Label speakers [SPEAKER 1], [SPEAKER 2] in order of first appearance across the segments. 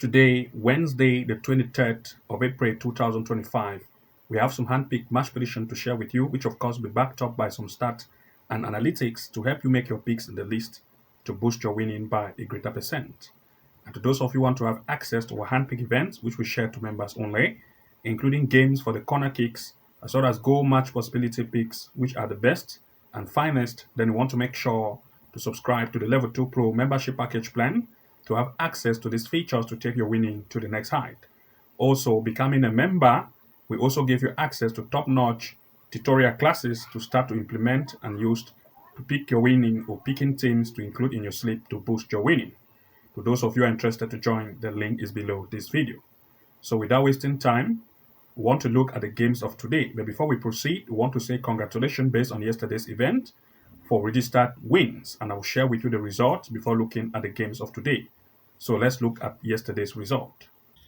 [SPEAKER 1] Today, Wednesday, the 23rd of April 2025, we have some hand-picked match prediction to share with you, which of course will be backed up by some stats and analytics to help you make your picks in the list to boost your winning by a greater percent. And to those of you who want to have access to our hand-picked events, which we share to members only, including games for the corner kicks, as well as goal match possibility picks, which are the best and finest, then you want to make sure to subscribe to the Level 2 Pro membership package plan to have access to these features to take your winning to the next height. Also, becoming a member will also give you access to top-notch tutorial classes to start to implement and use to pick your winning or picking teams to include in your slip to boost your winning. To those of you who are interested to join, the link is below this video. So without wasting time, we want to look at the games of today. But before we proceed, we want to say congratulations based on yesterday's event for registered wins. And I will share with you the results before looking at the games of today. So let's look at yesterday's result.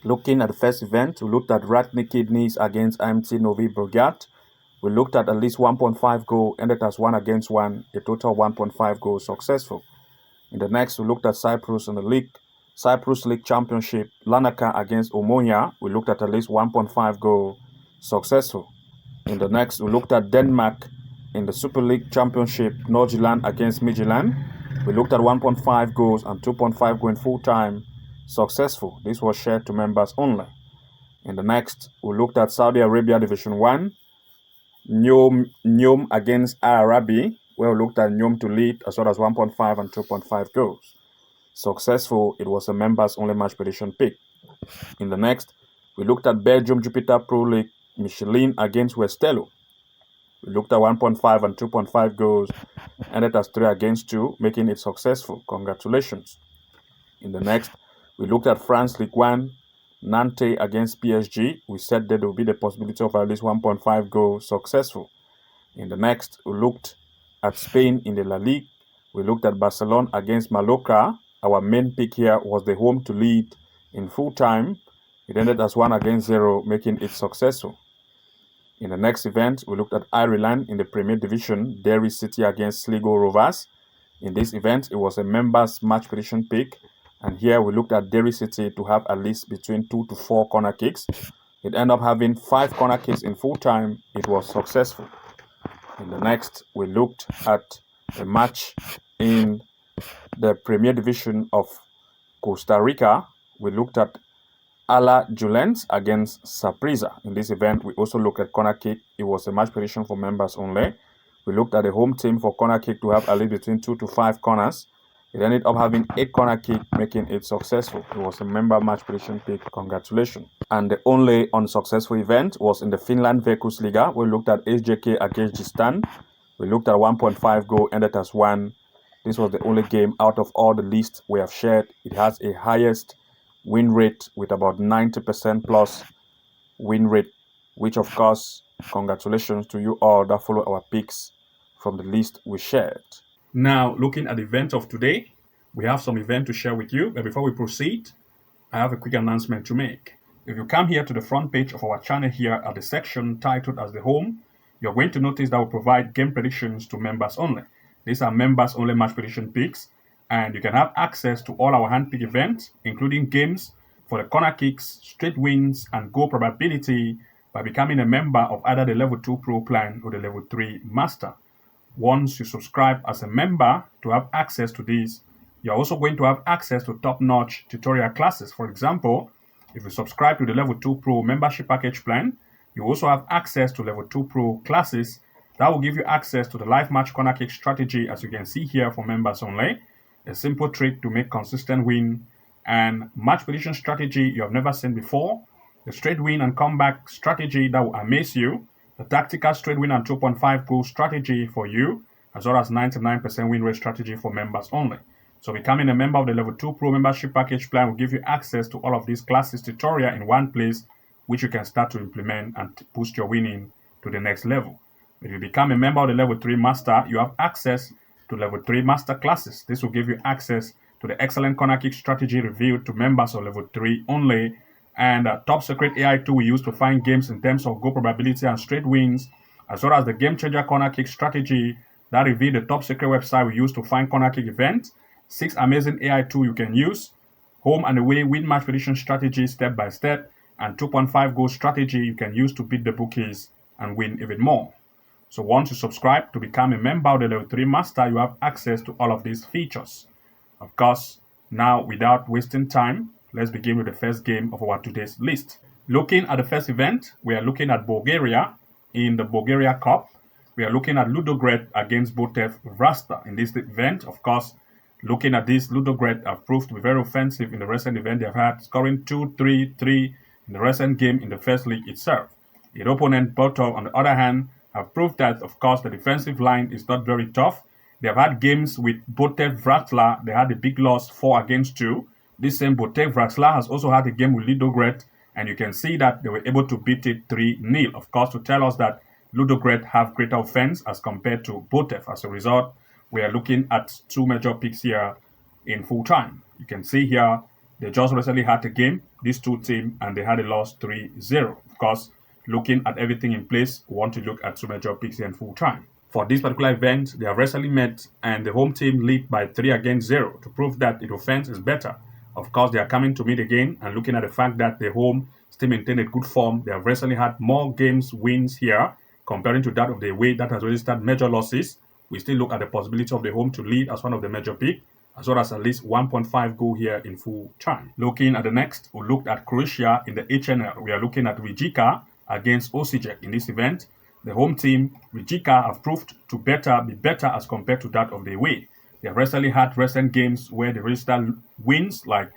[SPEAKER 2] Looking at the first event, we looked at Radnicki against IMT Novi Brigade. We looked at least 1.5 goal, ended as 1-1, a total 1.5 goals successful. In the next, we looked at Cyprus in the league, Cyprus League Championship, Larnaca against Omonia. We looked at least 1.5 goal successful. In the next, we looked at Denmark in the Super League Championship, Nordsjælland against Midtjylland. We looked at 1.5 goals and 2.5 going full-time successful. This was shared to members only. In the next, we looked at Saudi Arabia Division 1, Nyom against Arabi, where we looked at Nyom to lead as well as 1.5 and 2.5 goals. Successful, it was a members only match prediction pick. In the next, we looked at Belgium Jupiter Pro League, Michelin against Westerlo. We looked at 1.5 and 2.5 goals, ended as 3-2, making it successful. Congratulations. In the next, we looked at France League 1, Nantes against PSG. We said that there will be the possibility of at least 1.5 goals successful. In the next, we looked at Spain in the La Ligue. We looked at Barcelona against Mallorca. Our main pick here was the home to lead in full time. It ended as 1-0, making it successful. In the next event, we looked at Ireland in the Premier Division, Derry City against Sligo Rovers. In this event, it was a members match prediction pick. And here we looked at Derry City to have at least between 2 to 4 corner kicks. It ended up having 5 corner kicks in full time. It was successful. In the next, we looked at a match in the Premier Division of Costa Rica. We looked at Ala Julens against Saprissa. In this event, we also looked at corner kick. It was a match prediction for members only. We looked at the home team for corner kick to have at least between 2 to 5 corners. It ended up having 8 corner kick, making it successful. It was a member match prediction pick. Congratulations. And the only unsuccessful event was in the Finland Veikkaus Liga. We looked at SJK against Gistan. We looked at 1.5 goal, ended as 1. This was the only game out of all the lists we have shared. It has a highest win rate with about 90% plus win rate, which of course, congratulations to you all that follow our picks from the list we shared.
[SPEAKER 1] Now, looking at the event of today, we have some event to share with you. But before we proceed, I have a quick announcement to make. If you come here to the front page of our channel here at the section titled as the home, you're going to notice that we provide game predictions to members only. These are members only match prediction picks, and you can have access to all our hand-pick events, including games for the corner kicks, straight wins, and goal probability by becoming a member of either the Level 2 Pro plan or the Level 3 Master. Once you subscribe as a member to have access to these, you're also going to have access to top-notch tutorial classes. For example, if you subscribe to the Level 2 Pro membership package plan, you also have access to Level 2 Pro classes that will give you access to the live match corner kick strategy, as you can see here for members only, a simple trick to make consistent win, and match prediction strategy you have never seen before, the straight win and comeback strategy that will amaze you, the tactical straight win and 2.5 goal strategy for you, as well as 99% win rate strategy for members only. So becoming a member of the Level 2 Pro membership package plan will give you access to all of these classes tutorial in one place, which you can start to implement and boost your winning to the next level. If you become a member of the Level 3 Master, you have access to Level 3 Master classes. This will give you access to the excellent corner kick strategy revealed to members of Level 3 only, and top secret AI tool we use to find games in terms of goal probability and straight wins, as well as the game changer corner kick strategy that reveal the top secret website we use to find corner kick events. 6 amazing AI tools you can use home and away win match prediction strategy step by step, and 2.5 goal strategy you can use to beat the bookies and win even more. So once you subscribe to become a member of the Level 3 Master, you have access to all of these features. Of course, now without wasting time, let's begin with the first game of our today's list. Looking at the first event, we are looking at Bulgaria in the Bulgaria Cup. We are looking at Ludogorets against Botev Vratsa. In this event, of course, looking at this, Ludogorets have proved to be very offensive in the recent event they have had, scoring 2-3-3 in the recent game in the first league itself. Their opponent, Botev, on the other hand, have proved that, of course, the defensive line is not very tough. They have had games with Botev Vratsa. They had a big loss 4-2. This same Botev Vratsa has also had a game with Ludogorets, and you can see that they were able to beat it 3-0. Of course, to tell us that Ludogorets have greater offense as compared to Botev. As a result, we are looking at two major picks here in full time. You can see here, they just recently had a game, these two teams, and they had a loss 3-0. Of course, looking at everything in place, we want to look at two major picks here in full time. For this particular event, they have recently met, and the home team lead by 3-0 to prove that the offense is better. Of course, they are coming to meet again, and looking at the fact that the home still maintained a good form, they have recently had more games wins here comparing to that of the away that has registered major losses. We still look at the possibility of the home to lead as one of the major picks, as well as at least 1.5 goal here in full time. Looking at the next, we looked at Croatia in the HNL. We are looking at Rijeka against Osijek. In this event, the home team, Rijeka, have proved to be better as compared to that of the away. They have recently had recent games where they registered wins like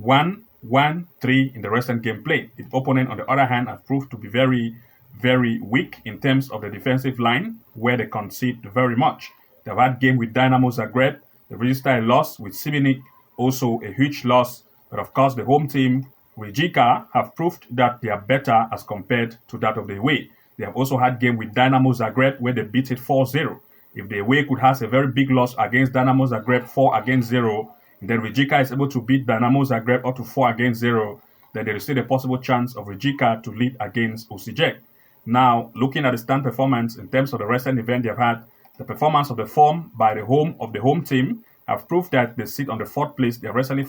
[SPEAKER 1] 1-1-3 in the recent game played. The opponent, on the other hand, have proved to be very, very weak in terms of the defensive line, where they concede very much. They've had game with Dynamo Zagreb. They registered a loss with Sibinik, also a huge loss. But of course, the home team, Rijeka, have proved that they are better as compared to that of the away. They have also had game with Dynamo Zagreb where they beat it 4-0. If the away could have a very big loss against Dynamo Zagreb 4-0, then Rijeka is able to beat Dynamo Zagreb up to 4-0, then there is still a possible chance of Rijeka to lead against Osijek. Now, looking at the stand performance in terms of the recent event they have had, the performance of the form by the home team have proved that they sit on the 4th place. They have recently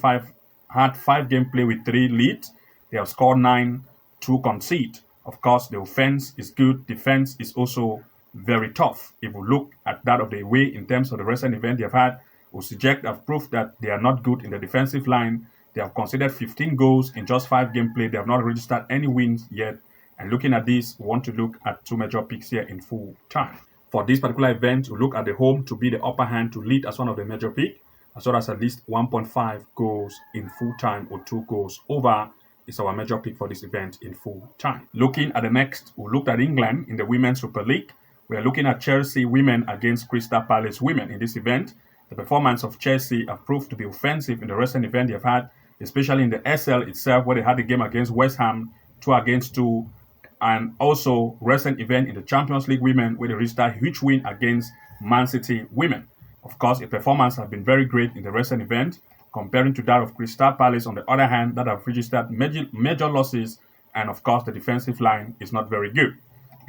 [SPEAKER 1] had 5 game play with 3 leads. They have scored 9, 2 concede. Of course, the offense is good. Defense is also very tough. If we look at that of the away in terms of the recent event they have had, Osijek have proved that they are not good in the defensive line. They have conceded 15 goals in just 5 game play. They have not registered any wins yet. And looking at this, we want to look at two major picks here in full time. For this particular event, we look at the home to be the upper hand to lead as one of the major picks, as well as at least 1.5 goals in full time or 2 goals over is our major pick for this event in full time. Looking at the next, we looked at England in the Women's Super League. We are looking at Chelsea women against Crystal Palace women. In this event, the performance of Chelsea have proved to be offensive in the recent event they have had, especially in the SL itself, where they had a game against West Ham 2-2, and also recent event in the Champions League women, where they registered a huge win against Man City women. Of course, the performance has been very great in the recent event, comparing to that of Crystal Palace, on the other hand, that have registered major losses, and of course, the defensive line is not very good.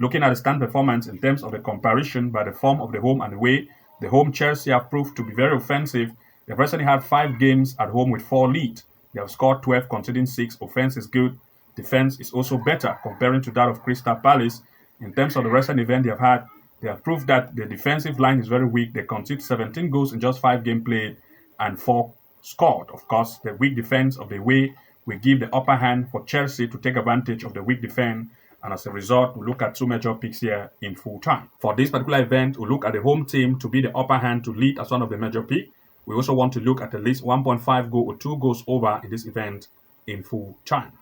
[SPEAKER 1] Looking at the stand performance in terms of the comparison by the form of the home and away, the home Chelsea have proved to be very offensive. They've recently had 5 games at home with 4 leads. They have scored 12, conceding 6. Offense is good. Defense is also better comparing to that of Crystal Palace. In terms of the recent event they have had, they have proved that the defensive line is very weak. They concede 17 goals in just 5 game played and 4 scored. Of course, the weak defense of the away will give the upper hand for Chelsea to take advantage of the weak defense. And as a result, we look at two major picks here in full time. For this particular event, we look at the home team to be the upper hand to lead as one of the major picks. We also want to look at least 1.5 goal or 2 goals over in this event in full time.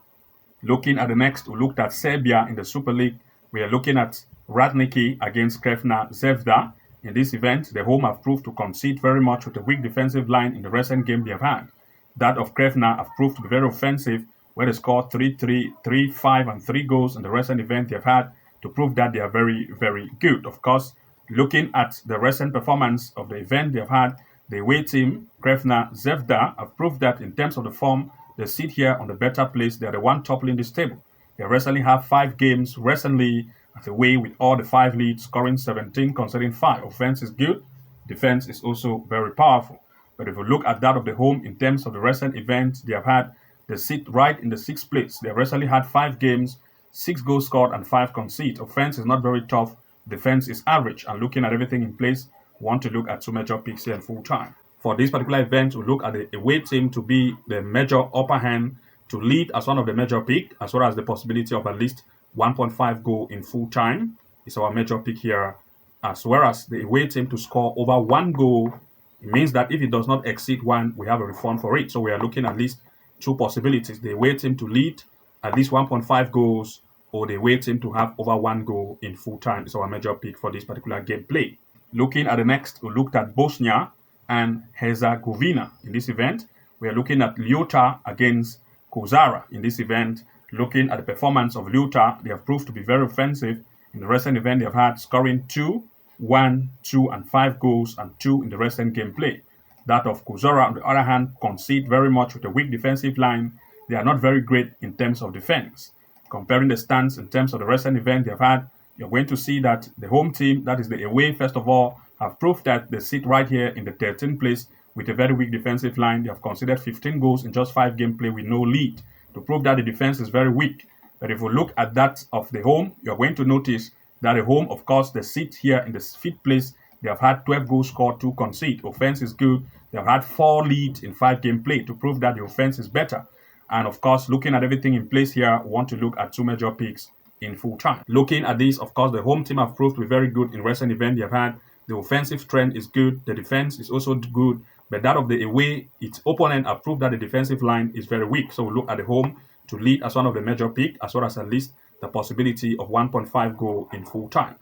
[SPEAKER 1] Looking at the next, we looked at Serbia in the Super League. We are looking at Radnicki against Crvena Zvezda. In this event, the home have proved to concede very much with a weak defensive line in the recent game they have had. That of Crvena have proved to be very offensive, where they scored 3-3, 3-5, and 3 goals in the recent event they've had to prove that they are very, very good. Of course, looking at the recent performance of the event they've had, the away team, Crvena Zvezda, have proved that in terms of the form, they sit here on the better place. They are the one toppling this table. They recently have 5 games recently at away with all the 5 leads, scoring 17, conceding 5. Offense is good. Defense is also very powerful. But if you look at that of the home in terms of the recent events, they have had they sit right in the 6th place. They have recently had 5 games, 6 goals scored and 5 conceded. Offense is not very tough. Defense is average. And looking at everything in place, we want to look at 2 major picks here in full time. For this particular event, we look at the away team to be the major upper hand, to lead as one of the major pick, as well as the possibility of at least 1.5 goal in full time is our major pick here, as well as the away team to score over 1 goal. It means that if it does not exceed 1, we have a refund for it. So we are looking at least 2 possibilities: the away team to lead at least 1.5 goals, or the away team to have over 1 goal in full time is our major pick for this particular gameplay. Looking at the next, we looked at Bosnia and Herzegovina in this event. We are looking at Leotar against Kozara in this event. Looking at the performance of Leotar, they have proved to be very offensive. In the recent event, they have had scoring 2, 1, 2, and 5 goals and 2 in the recent gameplay. That of Kozara, on the other hand, concede very much with a weak defensive line. They are not very great in terms of defense. Comparing the stats in terms of the recent event they have had, you're going to see that the home team, that is the away, first of all, have proved that they sit right here in the 13th place with a very weak defensive line. They have conceded 15 goals in just 5 gameplay with no lead, to prove that the defense is very weak. But if you look at that of the home, you're going to notice that the home, of course, they sit here in the 5th place. They have had 12 goals scored, 2 conceded. Offense is good. They have had 4 leads in 5 gameplay, to prove that the offense is better. And of course, looking at everything in place here, we want to look at 2 major picks in full time. Looking at this, of course, the home team have proved to be very good in recent event they have had. The offensive strength is good. The defense is also good. But that of the away, its opponent have proved that the defensive line is very weak. So we look at the home to lead as one of the major pick, as well as at least the possibility of 1.5 goal in full time.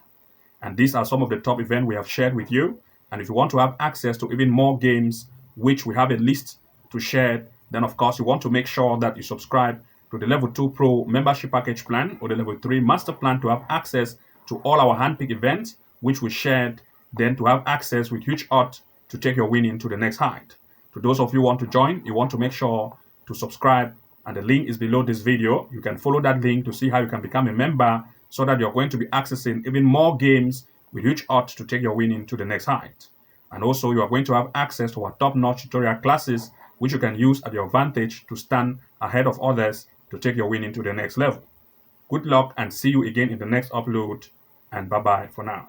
[SPEAKER 1] And these are some of the top events we have shared with you. And if you want to have access to even more games, which we have a list to share, then of course you want to make sure that you subscribe to the Level 2 Pro membership package plan or the Level 3 master plan to have access to all our handpicked events, which we shared, then to have access with huge odds to take your winning to the next height. To those of you who want to join, you want to make sure to subscribe, and the link is below this video. You can follow that link to see how you can become a member, so that you're going to be accessing even more games with huge odds to take your winning to the next height. And also you are going to have access to our top-notch tutorial classes, which you can use at your advantage to stand ahead of others to take your winning to the next level. Good luck and see you again in the next upload, and bye-bye for now.